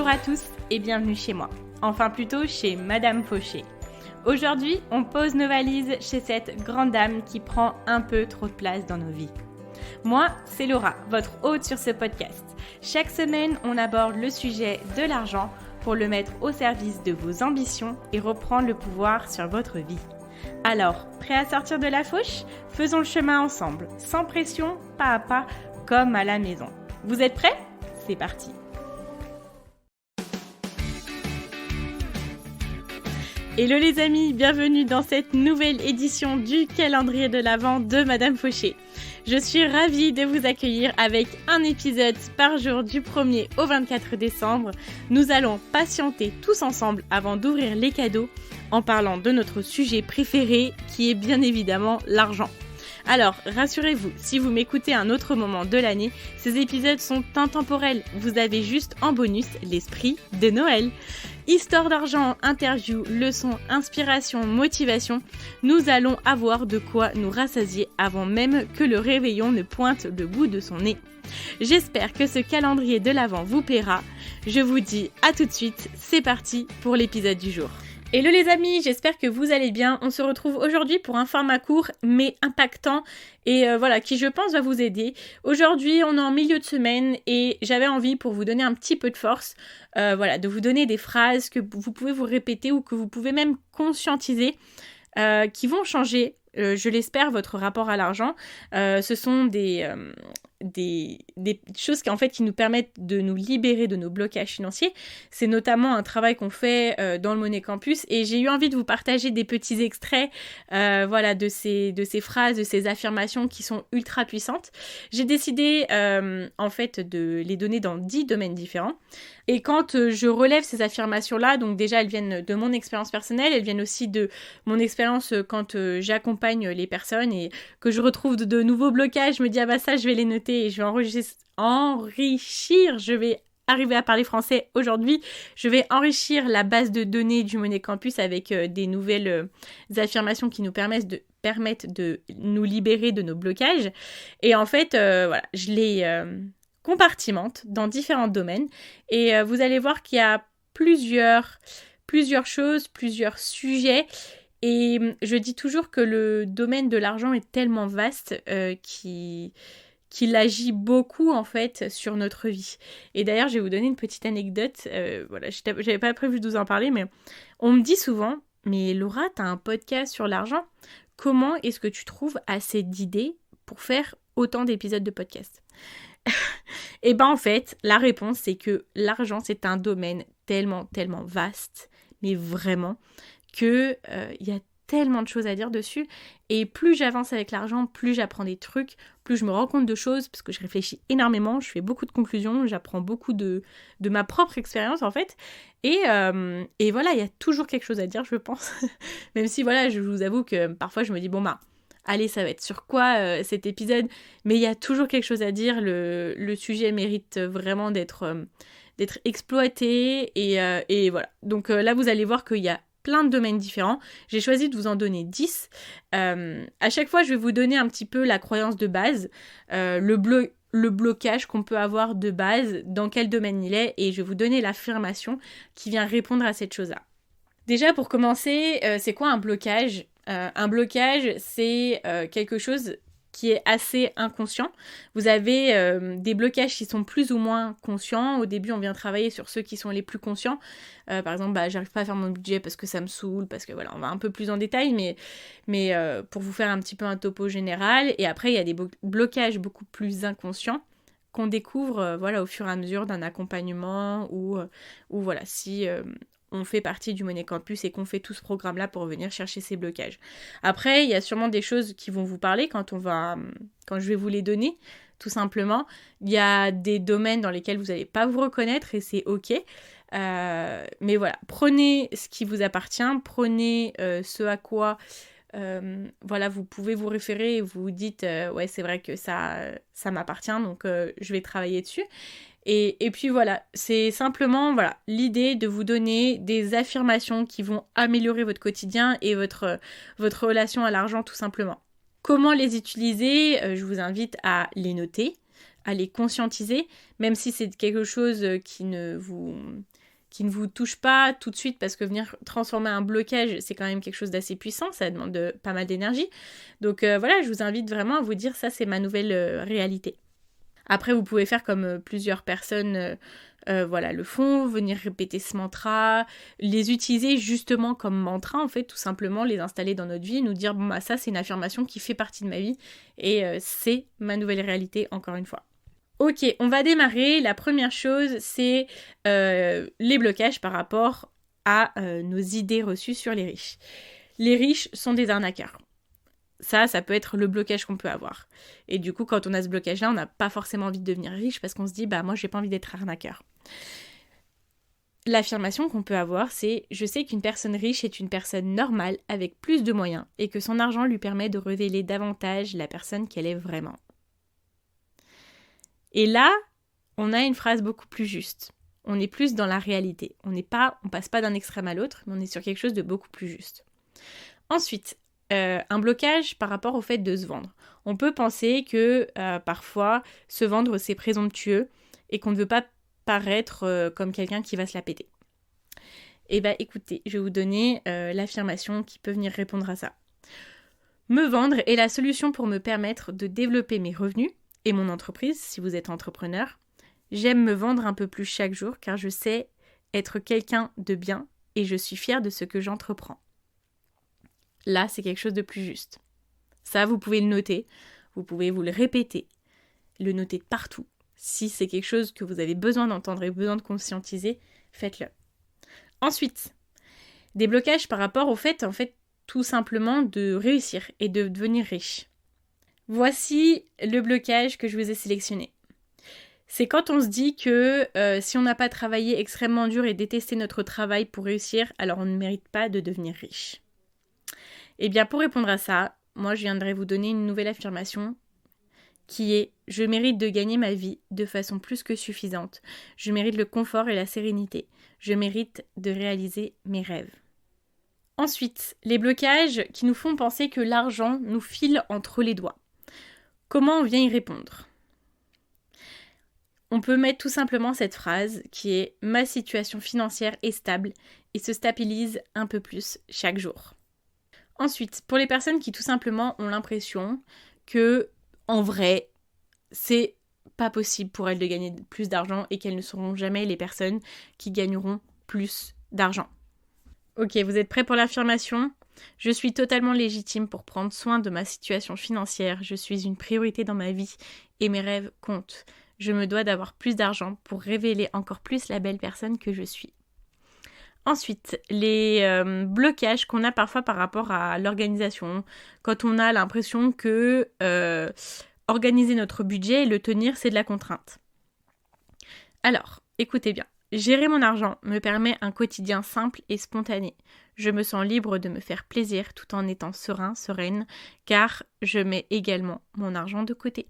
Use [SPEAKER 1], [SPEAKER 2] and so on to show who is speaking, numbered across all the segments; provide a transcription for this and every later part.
[SPEAKER 1] Bonjour à tous et bienvenue chez moi. Enfin plutôt chez Madame Fauché. Aujourd'hui, on pose nos valises chez cette grande dame qui prend un peu trop de place dans nos vies. Moi, c'est Laura, votre hôte sur ce podcast. Chaque semaine, on aborde le sujet de l'argent pour le mettre au service de vos ambitions et reprendre le pouvoir sur votre vie. Alors, prêt à sortir de la fauche ? Faisons le chemin ensemble, sans pression, pas à pas, comme à la maison. Vous êtes prêts ? C'est parti. Hello les amis, bienvenue dans cette nouvelle édition du calendrier de l'Avent de Madame Fauché. Je suis ravie de vous accueillir avec un épisode par jour du 1er au 24 décembre. Nous allons patienter tous ensemble avant d'ouvrir les cadeaux en parlant de notre sujet préféré qui est bien évidemment l'argent. Alors, rassurez-vous, si vous m'écoutez à un autre moment de l'année, ces épisodes sont intemporels. Vous avez juste en bonus l'esprit de Noël. Histoire d'argent, interview, leçons, inspiration, motivation, nous allons avoir de quoi nous rassasier avant même que le réveillon ne pointe le bout de son nez. J'espère que ce calendrier de l'Avent vous plaira. Je vous dis à tout de suite, c'est parti pour l'épisode du jour. Hello les amis, j'espère que vous allez bien. On se retrouve aujourd'hui pour un format court mais impactant et qui je pense va vous aider. Aujourd'hui on est en milieu de semaine et j'avais envie pour vous donner un petit peu de force, de vous donner des phrases que vous pouvez vous répéter ou que vous pouvez même conscientiser qui vont changer, je l'espère, votre rapport à l'argent. Ce sont des choses qui nous permettent de nous libérer de nos blocages financiers. C'est notamment un travail qu'on fait dans le Money Campus et j'ai eu envie de vous partager des petits extraits de ces phrases, de ces affirmations qui sont ultra puissantes. J'ai décidé de les donner dans 10 domaines différents. Et quand je relève ces affirmations-là, donc déjà elles viennent de mon expérience personnelle, elles viennent aussi de mon expérience quand j'accompagne les personnes et que je retrouve de nouveaux blocages, je me dis ça je vais les noter et je vais enrichir, je vais arriver à parler français aujourd'hui, je vais enrichir la base de données du Money Campus avec des nouvelles affirmations qui nous permettent de nous libérer de nos blocages. Et en fait, je les compartimente dans différents domaines et vous allez voir qu'il y a plusieurs choses, plusieurs sujets. Et je dis toujours que le domaine de l'argent est tellement vaste qu'il agit beaucoup en fait sur notre vie. Et d'ailleurs, je vais vous donner une petite anecdote. J'avais pas prévu de vous en parler, mais on me dit souvent « Mais Laura, t'as un podcast sur l'argent. Comment est-ce que tu trouves assez d'idées pour faire autant d'épisodes de podcast ?» Et en fait, la réponse c'est que l'argent c'est un domaine tellement vaste, mais vraiment, que y a tellement de choses à dire dessus. Et plus j'avance avec l'argent, plus j'apprends des trucs, plus je me rends compte de choses, parce que je réfléchis énormément, je fais beaucoup de conclusions, j'apprends beaucoup de ma propre expérience en fait. Et voilà, il y a toujours quelque chose à dire, je pense. Même si je vous avoue que parfois je me dis allez, ça va être sur quoi cet épisode ? Mais il y a toujours quelque chose à dire. Le sujet mérite vraiment d'être exploité. Et voilà. Donc là, vous allez voir qu'il y a plein de domaines différents. J'ai choisi de vous en donner 10. À chaque fois, je vais vous donner un petit peu la croyance de base, le blocage qu'on peut avoir de base, dans quel domaine il est. Et je vais vous donner l'affirmation qui vient répondre à cette chose-là. Déjà, pour commencer, c'est quoi un blocage ? Un blocage, c'est quelque chose qui est assez inconscient. Vous avez des blocages qui sont plus ou moins conscients. Au début, on vient travailler sur ceux qui sont les plus conscients. Par exemple, j'arrive pas à faire mon budget parce que ça me saoule, parce que on va un peu plus en détail, mais pour vous faire un petit peu un topo général. Et après, il y a des blocages beaucoup plus inconscients qu'on découvre au fur et à mesure d'un accompagnement ou si on fait partie du Money Campus et qu'on fait tout ce programme-là pour venir chercher ces blocages. Après, il y a sûrement des choses qui vont vous parler quand je vais vous les donner, tout simplement. Il y a des domaines dans lesquels vous n'allez pas vous reconnaître et c'est ok. Mais voilà, prenez ce qui vous appartient, prenez ce à quoi vous pouvez vous référer et vous dites ouais, c'est vrai que ça m'appartient, donc je vais travailler dessus. Et puis c'est simplement l'idée de vous donner des affirmations qui vont améliorer votre quotidien et votre relation à l'argent tout simplement. Comment les utiliser ? Je vous invite à les noter, à les conscientiser, même si c'est quelque chose qui ne vous qui ne vous touche pas tout de suite, parce que venir transformer un blocage, c'est quand même quelque chose d'assez puissant, ça demande pas mal d'énergie. Donc voilà, je vous invite vraiment à vous dire ça, c'est ma nouvelle réalité. Après, vous pouvez faire comme plusieurs personnes le font, venir répéter ce mantra, les utiliser justement comme mantra, en fait, tout simplement les installer dans notre vie, nous dire, bon bah ça c'est une affirmation qui fait partie de ma vie, et c'est ma nouvelle réalité, encore une fois. Ok, on va démarrer. La première chose, c'est les blocages par rapport à nos idées reçues sur les riches. Les riches sont des arnaqueurs. Ça peut être le blocage qu'on peut avoir. Et du coup, quand on a ce blocage-là, on n'a pas forcément envie de devenir riche parce qu'on se dit, bah moi, j'ai pas envie d'être arnaqueur. L'affirmation qu'on peut avoir, c'est « Je sais qu'une personne riche est une personne normale avec plus de moyens et que son argent lui permet de révéler davantage la personne qu'elle est vraiment. » Et là, on a une phrase beaucoup plus juste. On est plus dans la réalité. On passe pas d'un extrême à l'autre, mais on est sur quelque chose de beaucoup plus juste. Ensuite, un blocage par rapport au fait de se vendre. On peut penser que parfois, se vendre, c'est présomptueux et qu'on ne veut pas paraître comme quelqu'un qui va se la péter. Eh bien, écoutez, je vais vous donner l'affirmation qui peut venir répondre à ça. Me vendre est la solution pour me permettre de développer mes revenus et mon entreprise, si vous êtes entrepreneur. J'aime me vendre un peu plus chaque jour car je sais être quelqu'un de bien et je suis fière de ce que j'entreprends. Là, c'est quelque chose de plus juste. Ça, vous pouvez le noter, vous pouvez vous le répéter, le noter partout. Si c'est quelque chose que vous avez besoin d'entendre et besoin de conscientiser, faites-le. Ensuite, des blocages par rapport au fait, tout simplement de réussir et de devenir riche. Voici le blocage que je vous ai sélectionné. C'est quand on se dit que si on n'a pas travaillé extrêmement dur et détesté notre travail pour réussir, alors on ne mérite pas de devenir riche. Eh bien, pour répondre à ça, moi, je viendrai vous donner une nouvelle affirmation qui est « Je mérite de gagner ma vie de façon plus que suffisante. Je mérite le confort et la sérénité. Je mérite de réaliser mes rêves. » Ensuite, les blocages qui nous font penser que l'argent nous file entre les doigts. Comment on vient y répondre ? On peut mettre tout simplement cette phrase qui est « Ma situation financière est stable et se stabilise un peu plus chaque jour. » Ensuite, pour les personnes qui tout simplement ont l'impression que, en vrai, c'est pas possible pour elles de gagner plus d'argent et qu'elles ne seront jamais les personnes qui gagneront plus d'argent. Ok, vous êtes prêts pour l'affirmation ? Je suis totalement légitime pour prendre soin de ma situation financière. Je suis une priorité dans ma vie et mes rêves comptent. Je me dois d'avoir plus d'argent pour révéler encore plus la belle personne que je suis. Ensuite, les blocages qu'on a parfois par rapport à l'organisation, quand on a l'impression que organiser notre budget et le tenir, c'est de la contrainte. Alors, écoutez bien, gérer mon argent me permet un quotidien simple et spontané. Je me sens libre de me faire plaisir tout en étant sereine, car je mets également mon argent de côté.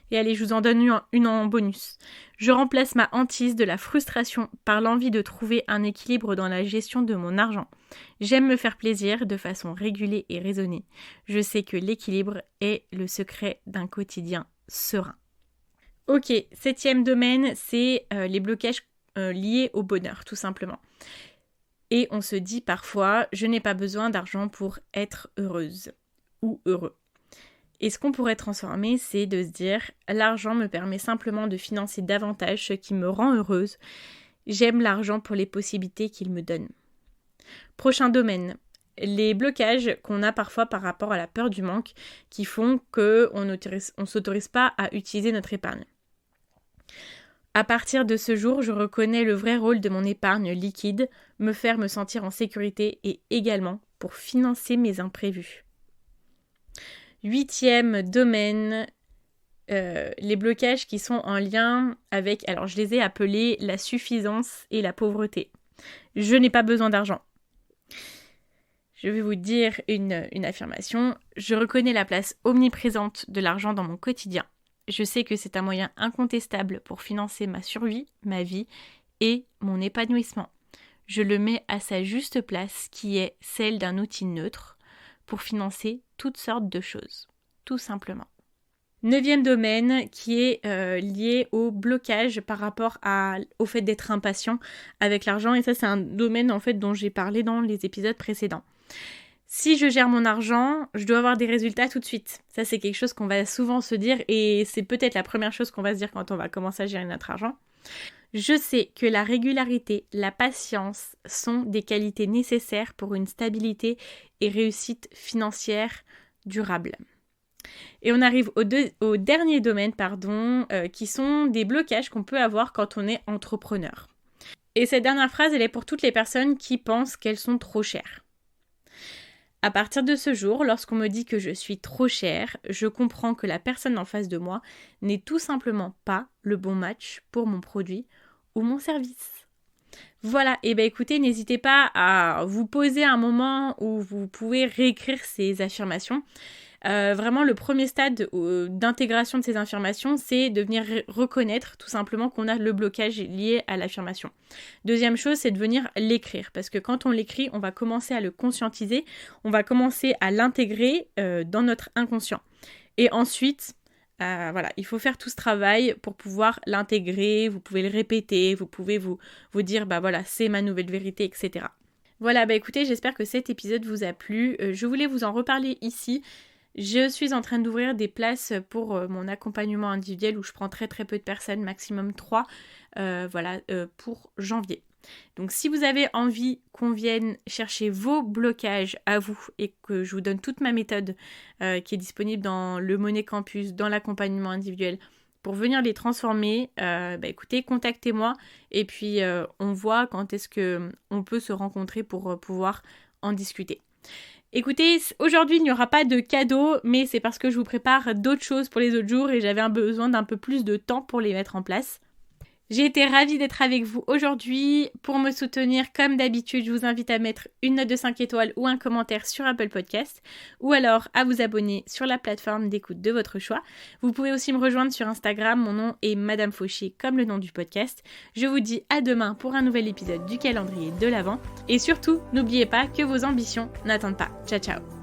[SPEAKER 1] Et allez, je vous en donne une en bonus. Je remplace ma hantise de la frustration par l'envie de trouver un équilibre dans la gestion de mon argent. J'aime me faire plaisir de façon régulée et raisonnée. Je sais que l'équilibre est le secret d'un quotidien serein. Ok, 7e domaine, c'est les blocages liés au bonheur, tout simplement. Et on se dit parfois, je n'ai pas besoin d'argent pour être heureuse ou heureux. Et ce qu'on pourrait transformer, c'est de se dire « L'argent me permet simplement de financer davantage ce qui me rend heureuse. J'aime l'argent pour les possibilités qu'il me donne. » Prochain domaine, les blocages qu'on a parfois par rapport à la peur du manque qui font qu'on ne s'autorise pas à utiliser notre épargne. À partir de ce jour, je reconnais le vrai rôle de mon épargne liquide, me faire me sentir en sécurité et également pour financer mes imprévus. 8e domaine, les blocages qui sont en lien avec, alors je les ai appelés la suffisance et la pauvreté. Je n'ai pas besoin d'argent. Je vais vous dire une affirmation. Je reconnais la place omniprésente de l'argent dans mon quotidien. Je sais que c'est un moyen incontestable pour financer ma survie, ma vie et mon épanouissement. Je le mets à sa juste place qui est celle d'un outil neutre pour financer toutes sortes de choses, tout simplement. 9e domaine qui est lié au blocage par rapport au fait d'être impatient avec l'argent. Et ça, c'est un domaine en fait dont j'ai parlé dans les épisodes précédents. Si je gère mon argent, je dois avoir des résultats tout de suite. Ça, c'est quelque chose qu'on va souvent se dire et c'est peut-être la première chose qu'on va se dire quand on va commencer à gérer notre argent. Je sais que la régularité, la patience sont des qualités nécessaires pour une stabilité et réussite financière durable. Et on arrive au dernier domaine, qui sont des blocages qu'on peut avoir quand on est entrepreneur. Et cette dernière phrase, elle est pour toutes les personnes qui pensent qu'elles sont trop chères. À partir de ce jour, lorsqu'on me dit que je suis trop chère, je comprends que la personne en face de moi n'est tout simplement pas le bon match pour mon produit ou mon service. Voilà, et écoutez, n'hésitez pas à vous poser un moment où vous pouvez réécrire ces affirmations. Vraiment, le premier stade d'intégration de ces affirmations, c'est de venir reconnaître tout simplement qu'on a le blocage lié à l'affirmation. Deuxième chose, c'est de venir l'écrire, parce que quand on l'écrit, on va commencer à le conscientiser, on va commencer à l'intégrer dans notre inconscient. Et ensuite, il faut faire tout ce travail pour pouvoir l'intégrer, vous pouvez le répéter, vous pouvez vous dire, c'est ma nouvelle vérité, etc. Voilà, écoutez, j'espère que cet épisode vous a plu. Je voulais vous en reparler ici. Je suis en train d'ouvrir des places pour mon accompagnement individuel où je prends très très peu de personnes, maximum 3, pour janvier. Donc si vous avez envie qu'on vienne chercher vos blocages à vous et que je vous donne toute ma méthode qui est disponible dans le Money Campus, dans l'accompagnement individuel, pour venir les transformer, écoutez, contactez-moi et puis on voit quand est-ce qu'on peut se rencontrer pour pouvoir en discuter. Écoutez, aujourd'hui il n'y aura pas de cadeau, mais c'est parce que je vous prépare d'autres choses pour les autres jours et j'avais besoin d'un peu plus de temps pour les mettre en place. J'ai été ravie d'être avec vous aujourd'hui. Pour me soutenir, comme d'habitude, je vous invite à mettre une note de 5 étoiles ou un commentaire sur Apple Podcast ou alors à vous abonner sur la plateforme d'écoute de votre choix. Vous pouvez aussi me rejoindre sur Instagram, mon nom est Madame Fauché comme le nom du podcast. Je vous dis à demain pour un nouvel épisode du calendrier de l'Avent et surtout, n'oubliez pas que vos ambitions n'attendent pas. Ciao ciao.